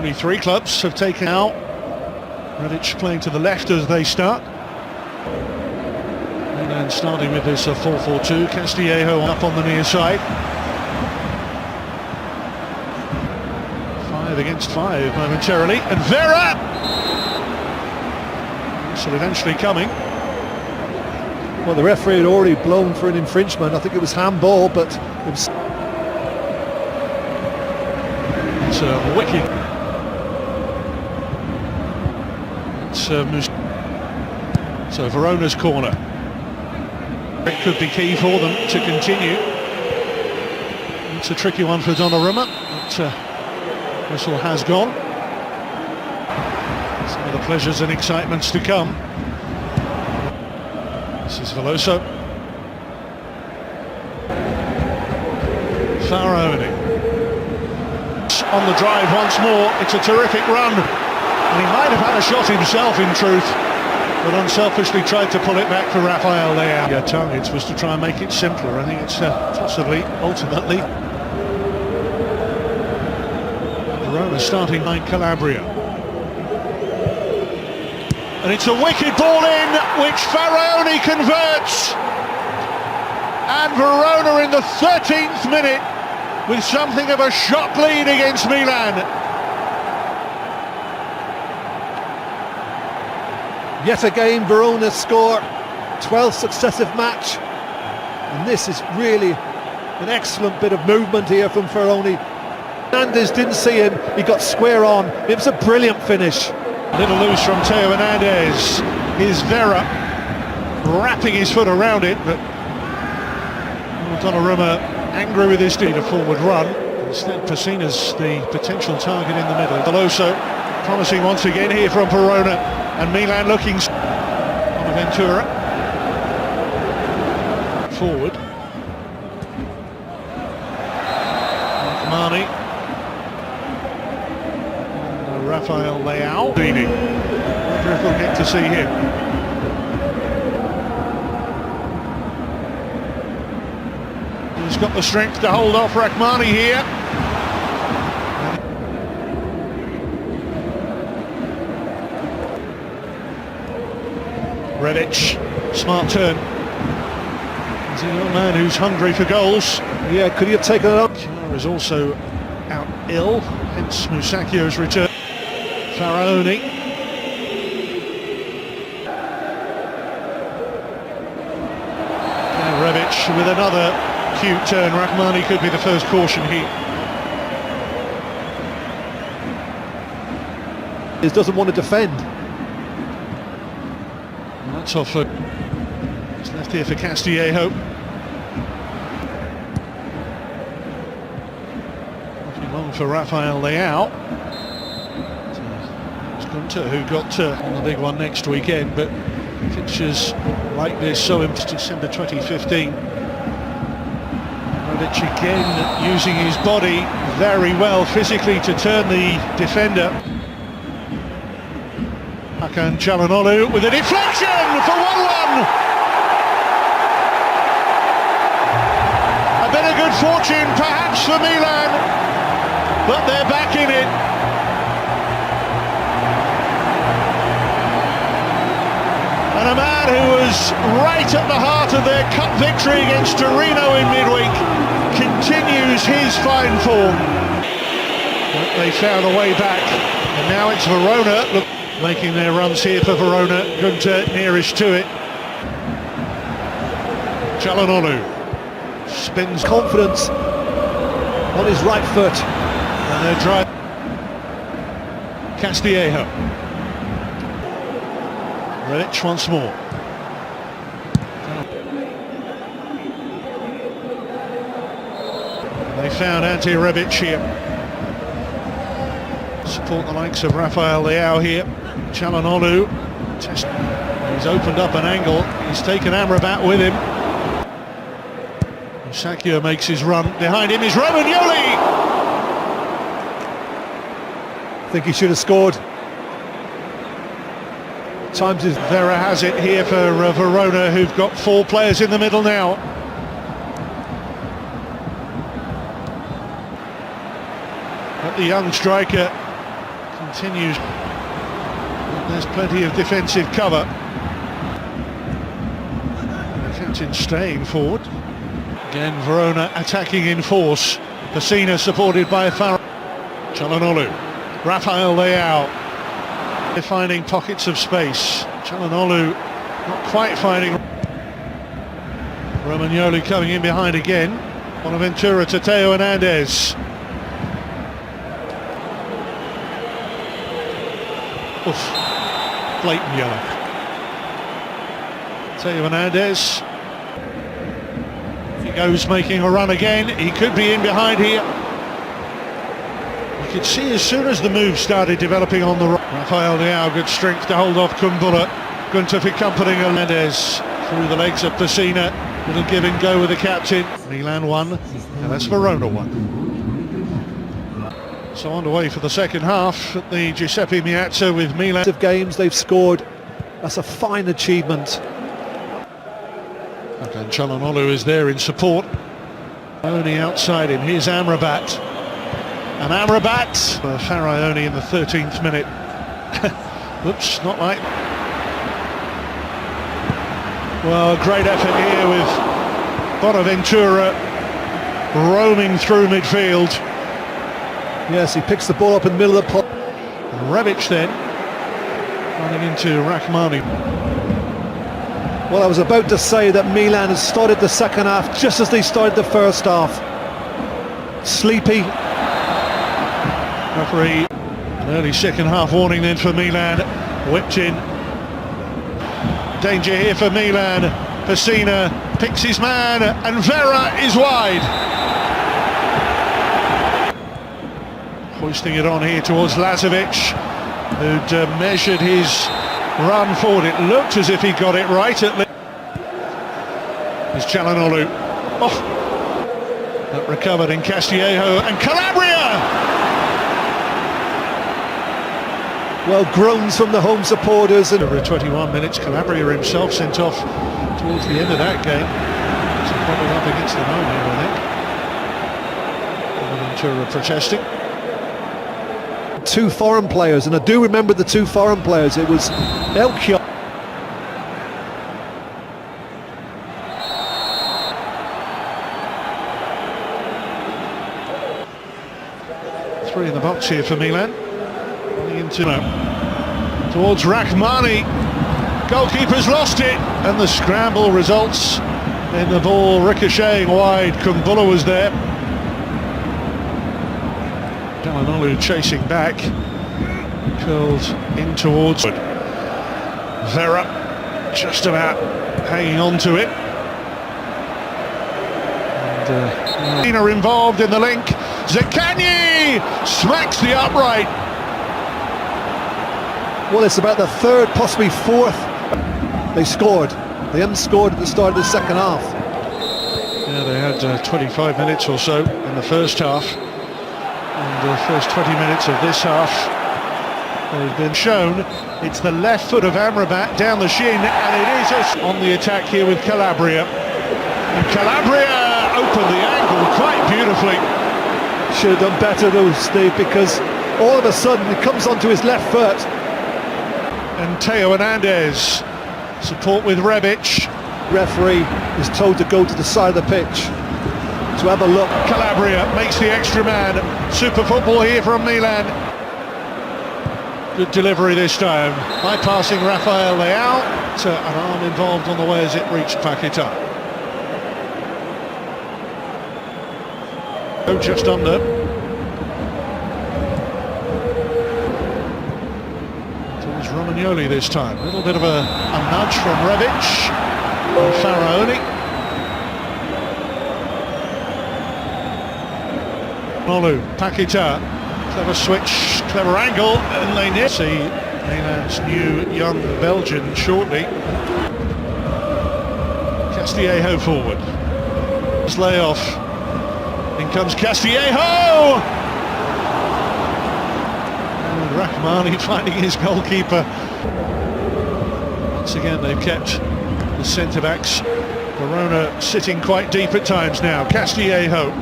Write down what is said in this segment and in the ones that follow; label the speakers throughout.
Speaker 1: Only 3 clubs have taken out. Redic playing to the left as they start. Milan starting with this 4-4-2. Castillejo up on the near side. 5 against 5 momentarily. And Vera! So eventually coming.
Speaker 2: Well, the referee had already blown for an infringement. I think it was handball, but it was...
Speaker 1: It's wicked. It's so Verona's corner. It could be key for them to continue. It's a tricky one for Donnarumma, but whistle has gone. Some of the pleasures and excitements to come. This is Veloso. Verona on the drive once more. It's a terrific run, and he might have had a shot himself in truth, but unselfishly tried to pull it back for Rafael Leao. Yeah, targets was to try and make it simpler. I think it's possibly, ultimately, Verona starting behind Calabria. And it's a wicked ball in, which Faraoni converts. And Verona in the 13th minute with something of a shock lead against Milan.
Speaker 2: Yet again, Verona score 12th successive match, and this is really an excellent bit of movement here from Faraoni. Hernandez didn't see him, he got square on. It was a brilliant finish.
Speaker 1: A little loose from Theo Hernandez. Here's Vera wrapping his foot around it, but Donnarumma angry with his deed, a forward run. Instead, Pessina's the potential target in the middle. Veloso promising once again here from Verona, and Milan looking on Ventura. Forward. Marmani. Rafael Leao. Dini. Wonder if we'll get to see him. He's got the strength to hold off Rahmani here. Redic, smart turn. He's a little man who's hungry for goals.
Speaker 2: Yeah, could he have taken it up?
Speaker 1: Killer is also out ill, hence Musacchio's return. Faraoni. And Rebic with another cute turn. Rahmani could be the first caution here.
Speaker 2: He doesn't want to defend.
Speaker 1: And that's off. It's left here for Castillejo. Looking long for Rafael Leao. Gunter, who got on the big one next weekend, but fixtures like this so in December 2015. Redic again using his body very well physically to turn the defender. Hakan Çalhanoğlu with a deflection for 1-1. A bit of good fortune perhaps for Milan, but they're back in it. And a man who was right at the heart of their cup victory against Torino in midweek continues his fine form. But they found a way back, and now it's Verona making their runs here for Verona. Gunter nearest to it. Çalhanoğlu spins.
Speaker 2: Confidence on his right foot.
Speaker 1: And they're drive. Castillejo. Redic once more. They found Ante Rebic here. Support the likes of Rafael Leao here. Çalhanoğlu. He's opened up an angle. He's taken Amrabat with him. Musacchio makes his run. Behind him is Romagnoli.
Speaker 2: I think he should have scored.
Speaker 1: Times is Vera has it here for Verona, who've got 4 players in the middle now. But the young striker Continues. There's plenty of defensive cover. The captain staying forward. Again, Verona attacking in force. Pessina supported by Calhanoglu. Rafael Leao. They're finding pockets of space. Calhanoglu not quite finding. Romagnoli coming in behind again. Bonaventura to Theo Hernandez. Oof. Blatant yellow. Theo Hernandez. He goes making a run again. He could be in behind here. You could see as soon as the move started developing on the right. Rafael Leao, good strength to hold off Kumbula. Gunter for comforting Hernandez. Through the legs of Pessina. Little give and go with the captain. Milan 1, and that's Verona 1. So underway for the second half at the Giuseppe Meazza with Milan.
Speaker 2: Of games they've scored. That's a fine achievement.
Speaker 1: And Calhanoglu is there in support. Only outside him, here's Amrabat. And Amrabat, Faraoni in the 13th minute. Oops, not like. Well, great effort here with Bonaventura roaming through midfield.
Speaker 2: Yes, he picks the ball up in the middle of the pot.
Speaker 1: And Rebic then running into Rahmani.
Speaker 2: Well, I was about to say that Milan has started the second half just as they started the first half. Sleepy.
Speaker 1: Referee, an early second half warning then for Milan. Whipped in. Danger here for Milan. Pessina picks his man and Vera is wide. Hoisting it on here towards Lazovic, who'd measured his run forward. It looked as if he got it right at It's Calhanoglu. Oh, that recovered in Castillejo and Calabria.
Speaker 2: Well, groans from the home supporters. And
Speaker 1: over 21 minutes, Calabria himself sent off towards the end of that game. So probably up against the home here, I think. Bonaventura protesting.
Speaker 2: Two foreign players, and I do remember the two foreign players. It was Elkio.
Speaker 1: Three in the box here for Milan. Into towards Rahmani. Goalkeeper's lost it, and the scramble results in the ball ricocheting wide. Kumbula was there. Calhanoglu chasing back, curled in towards Vera, just about hanging on to it. And involved in the link. Zaccagni smacks the upright.
Speaker 2: Well, it's about the third, possibly fourth. They scored. They haven't scored at the start of the second half.
Speaker 1: Yeah, they had 25 minutes or so in the first half. And the first 20 minutes of this half, they've been shown. It's the left foot of Amrabat down the shin, and it is on the attack here with Calabria. And Calabria opened the angle quite beautifully.
Speaker 2: Should have done better though, Steve, because all of a sudden it comes onto his left foot.
Speaker 1: And Theo Hernandez, support with Rebic.
Speaker 2: Referee is told to go to the side of the pitch to have a look.
Speaker 1: Calabria makes the extra man. Super football here from Milan. Good delivery this time. Bypassing Rafael Leao. An arm involved on the way as it reached Paquetá. Oh, just under. Towards Romagnoli this time. A little bit of a nudge from Rebic and Faraoni. Molu, Paquetá, clever switch, clever angle, and they near see Milan's new young Belgian shortly. Castillejo forward. Layoff. In comes Castillejo! And Rahmani finding his goalkeeper. Once again they've kept the centre-backs. Verona sitting quite deep at times now. Castillejo,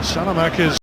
Speaker 1: Salamanca's